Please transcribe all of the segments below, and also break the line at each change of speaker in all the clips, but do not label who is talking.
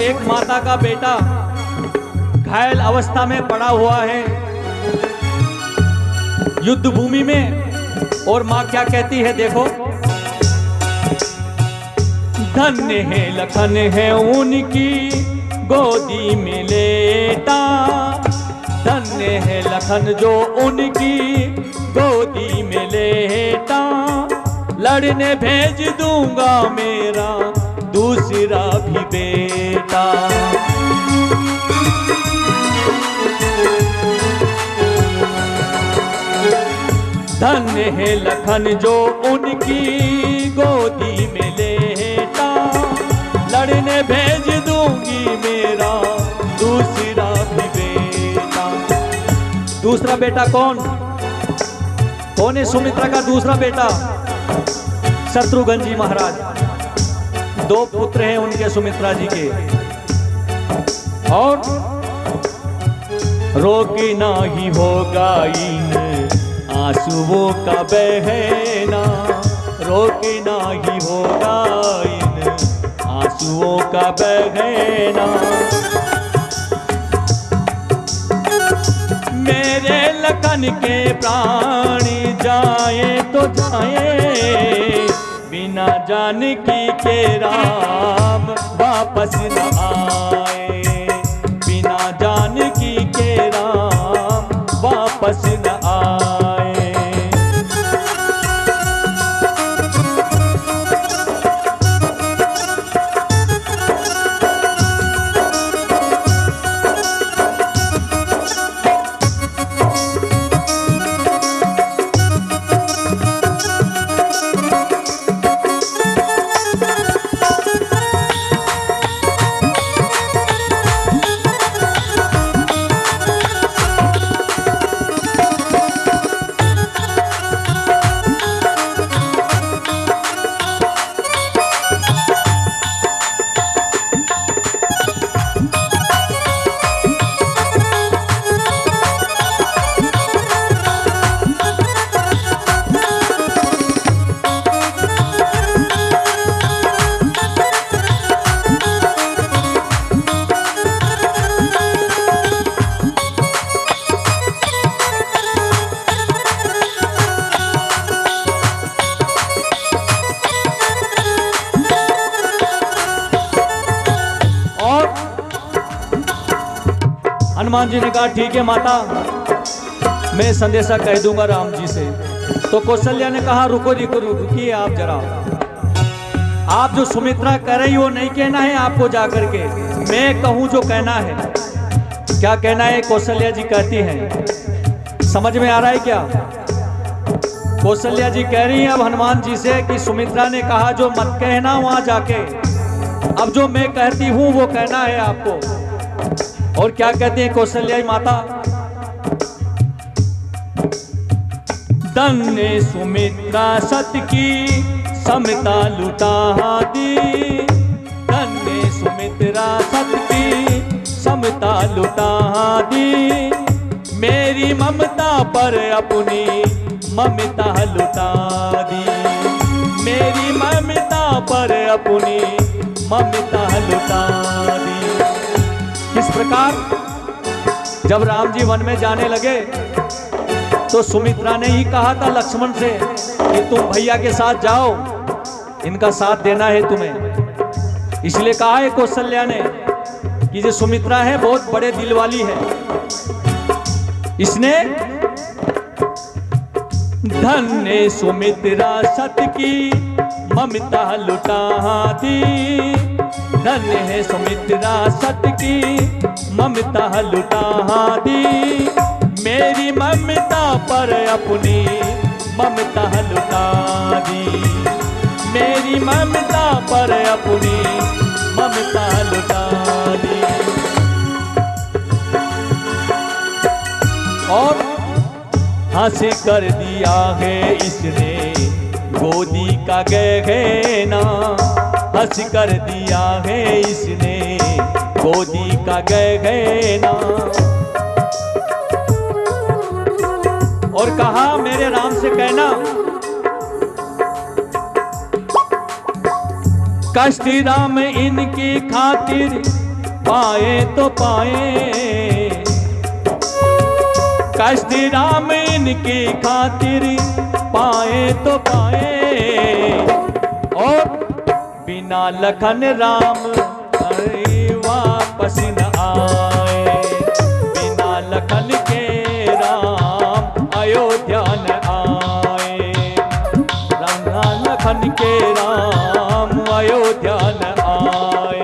एक माता का बेटा घायल अवस्था में पड़ा हुआ है युद्ध भूमि में, और माँ क्या कहती है देखो। धन्य है लखन है उनकी गोदी में लेटा, धन्य है लखन जो उनकी गोदी में लेटा, लड़ने भेज दूंगा मेरा दूसरा भी बेटा। धन्य है लखन जो उनकी गोदी में लेटा, लड़ने भेज दूंगी मेरा दूसरा भी बेटा। दूसरा बेटा कौन है? सुमित्रा का दूसरा बेटा शत्रुघ्न जी महाराज। 2 पुत्र हैं उनके सुमित्रा जी के। और रोकी ना ही होगा इन आंसुओं का बहना, रोकी ना ही होगा इन आंसुओं का बहना। मेरे लखन के प्राण जाए तो जाए, बिना जानकी के राम वापस न आए, बिना जानकी के राम वापस न आए। हनुमान जी ने कहा ठीक है माता, मैं संदेशा कह दूंगा राम जी से। तो कौशल्या ने कहा रुकिए आप जरा, आप जो सुमित्रा कह रही वो नहीं कहना है आपको जाकर के, मैं कहूं जो कहना है। क्या कहना है कौशल्या जी कहती हैं, समझ में आ रहा है क्या? कौशल्या जी कह रही हैं अब हनुमान जी से कि सुमित्रा ने कहा जो मत कहना वहां जाके, अब जो मैं कहती हूं वो कहना है आपको। और क्या कहते हैं कौशल्या माता? धन्य सुमित्रा सत की समता लुटा दी, धन्य सुमित्रा सत की समता लुटा दी, मेरी ममता पर अपनी ममता लुटा दी, मेरी ममता पर अपनी ममता लुटा दी। किस प्रकार? जब राम जी वन में जाने लगे तो सुमित्रा ने ही कहा था लक्ष्मण से कि तुम भैया के साथ जाओ, इनका साथ देना है तुम्हें। इसलिए कहा है कौशल्या ने कि जो सुमित्रा है बहुत बड़े दिल वाली है। इसने धन्य सुमित्रा सत की ममता लुटा दी, धन्य है सुमित्रा सत की ममता लुटा दी, मेरी ममता पर अपनी ममता लुटा दी, मेरी ममता पर अपनी ममता लुटा दी। और हंस कर दिया है इसने गोदी का गहना, हंस कर दिया है इसने गोदी का गहना। और कहा मेरे राम से कहना कष्ट राम इनकी खातिर पाए तो पाए, कष्ट राम इनकी खातिर पाए तो पाए। और बिना लखन राम वापस न आए, बिना लखन के राम अयोध्या न आए, बिना लखन के राम अयोध्या न आए।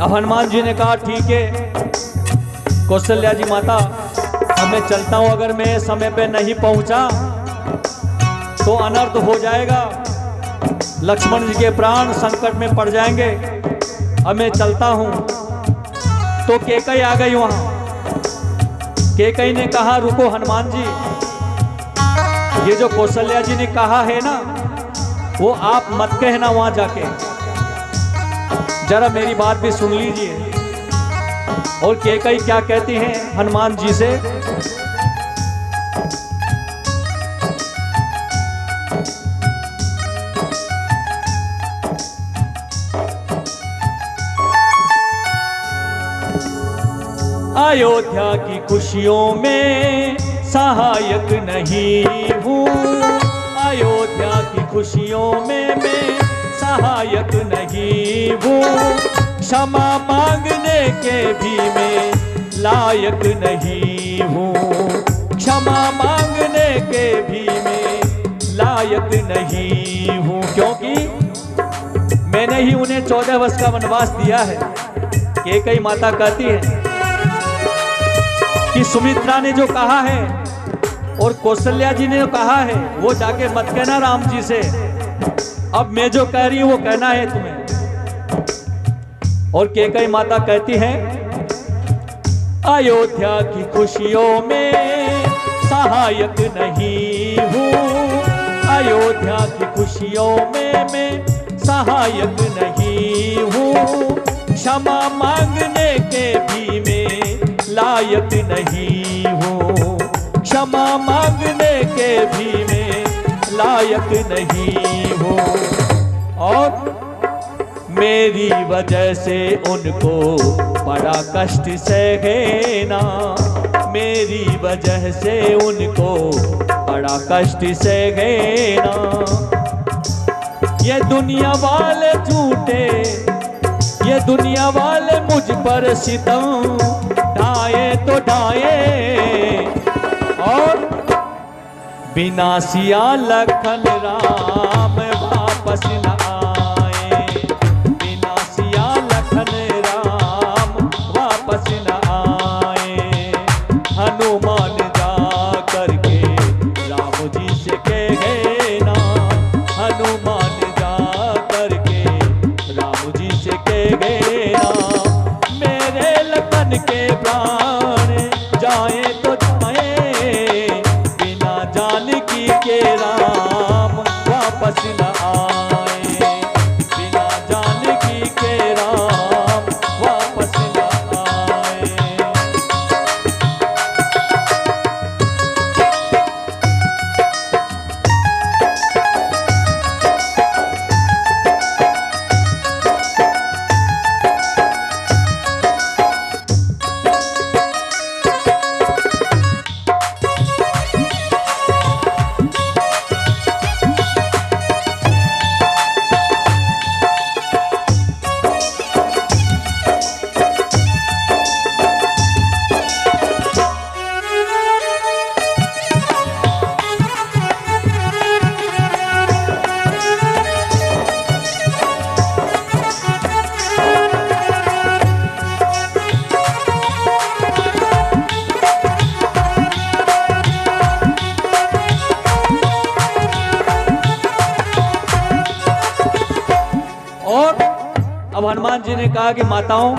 हनुमान जी ने कहा ठीक है कौशल्या जी माता, अब मैं चलता हूं, अगर मैं समय पे नहीं पहुंचा तो अनर्थ हो जाएगा, लक्ष्मण जी के प्राण संकट में पड़ जाएंगे, अब मैं चलता हूं। तो कैकई आ गई वहां। कैकई ने कहा रुको हनुमान जी, ये जो कौशल्या जी ने कहा है ना वो आप मत कहना वहां जाके, जरा मेरी बात भी सुन लीजिए। और कैकई क्या कहती हैं हनुमान जी से, अयोध्या की खुशियों में सहायक नहीं हूँ, अयोध्या की खुशियों में मैं सहायक नहीं हूँ, क्षमा मांगने के भी मैं लायक नहीं हूँ, क्षमा मांगने के भी मैं लायक नहीं हूँ, क्योंकि मैंने ही उन्हें 14 वर्ष का वनवास दिया है। कैकई माता कहती है कि सुमित्रा ने जो कहा है और कौशल्या जी ने जो कहा है वो जाके मत कहना राम जी से, अब मैं जो कह रही हूं वो कहना है तुम्हें। और कैकई माता कहती है अयोध्या की खुशियों में सहायक नहीं हूँ, अयोध्या की खुशियों में मैं सहायक नहीं हूँ, क्षमा मांगने के भी मैं लायक नहीं हूँ, क्षमा मांगने के भी मैं लायक नहीं हूँ। और मेरी वजह से उनको बड़ा कष्ट सहना, मेरी वजह से उनको बड़ा कष्ट सहना, ये दुनिया वाले झूठे, ये दुनिया वाले मुझ पर सितम ढाए तो ढाए। और बिना सिया लखन राम वापस न आए, बिना सिया लखन राम वापस न आए। हनुमान जा करके राम जी से कह ना, हनुमान जा करके राम जी से कह ना, मेरे लखन के प्राण जाए तो जाए, बिना जानकी के राम वापस न अब हनुमान जी ने कहा कि माताओं,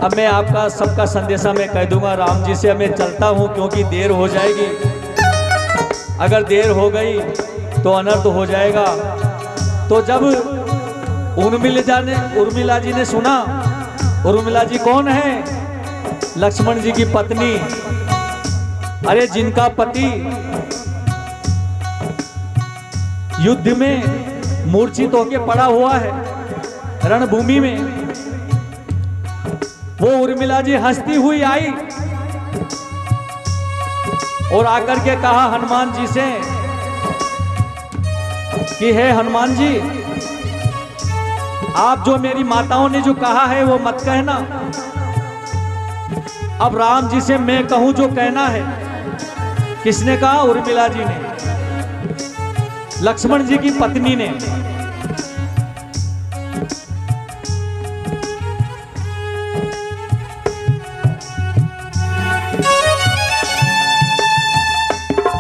अब मैं आपका सबका संदेशा मैं कह दूंगा, राम जी से मैं चलता हूं क्योंकि देर हो जाएगी। अगर देर हो गई तो अनर्थ हो जाएगा। तो जब उर्मिला जी ने सुना, उर्मिला जी कौन है? लक्ष्मण जी की पत्नी। अरे जिनका पति युद्ध में मूर्छित होके पड़ा हुआ है रणभूमि में, वो उर्मिला जी हंसती हुई आई और आकर के कहा हनुमान जी से कि हे हनुमान जी, आप जो मेरी माताओं ने जो कहा है वो मत कहना। अब राम जी से मैं कहूं जो कहना है। किसने कहा? उर्मिला जी ने, लक्ष्मण जी की पत्नी ने।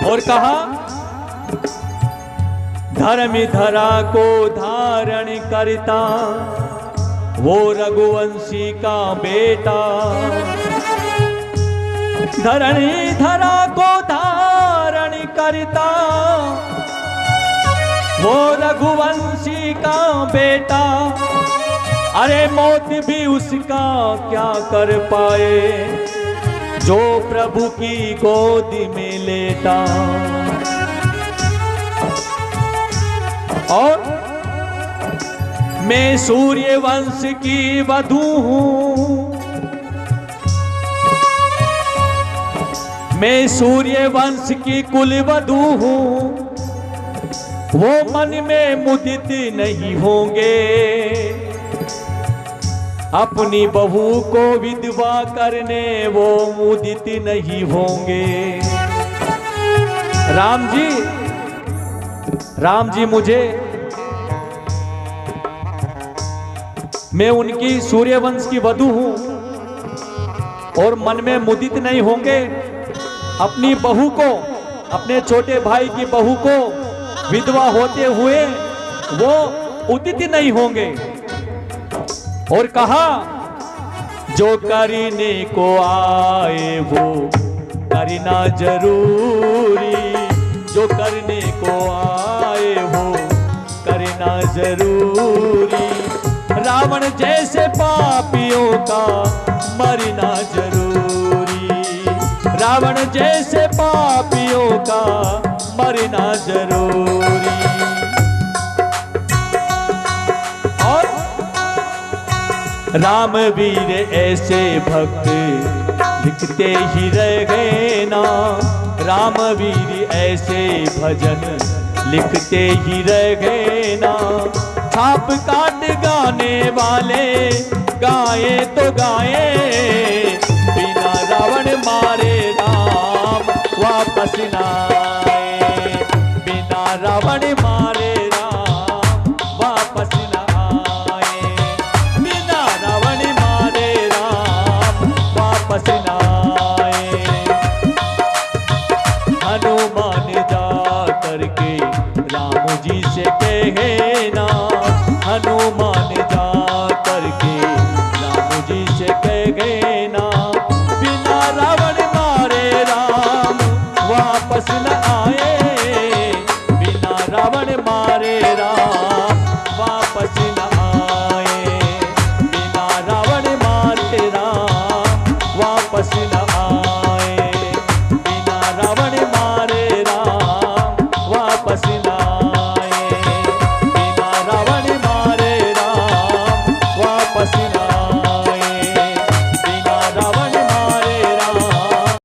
और कहा धर्म धरा को धारण करता वो रघुवंशी का बेटा। धरणी धरा को धारण करता वो रघुवंशी का बेटा। अरे मौत भी उसका क्या कर पाए जो प्रभु की गोद में लेटा। और मैं सूर्य वंश की वधू हूं, मैं सूर्य वंश की कुलवधू हूं। वो मन में मुदित नहीं होंगे, अपनी बहू को विधवा करने वो मुदित नहीं होंगे। राम जी मुझे, मैं उनकी सूर्यवंश की वधू हूं और मन में मुदित नहीं होंगे, अपनी बहू को, अपने छोटे भाई की बहू को विधवा होते हुए वो उदित नहीं होंगे। और कहा जो करने को आए वो करना जरूरी, जो करने को आए वो करना जरूरी। रावण जैसे पापियों का मरना जरूरी, रावण जैसे पापियों का मरना जरूरी। और राम वीर ऐसे भक्त लिखते ही रह गए ना, राम वीर ऐसे भजन लिखते ही रह गए ना। छाप काट गाने वाले गाए तो गाए, बिना रावण मारे राम वापस ना आए, बिना रावण मारे राम वापस ना आए, बिना रावण मारे राम वापस ना आए। हनुमान जा करके राम जी से कहे ना, हनुमान जा करके राम जी से कहे ना। बिना रावण मारे राम वापस न आए, बिना रावण मारे राम वापस न आए, बिना रावण मारे राम वापस न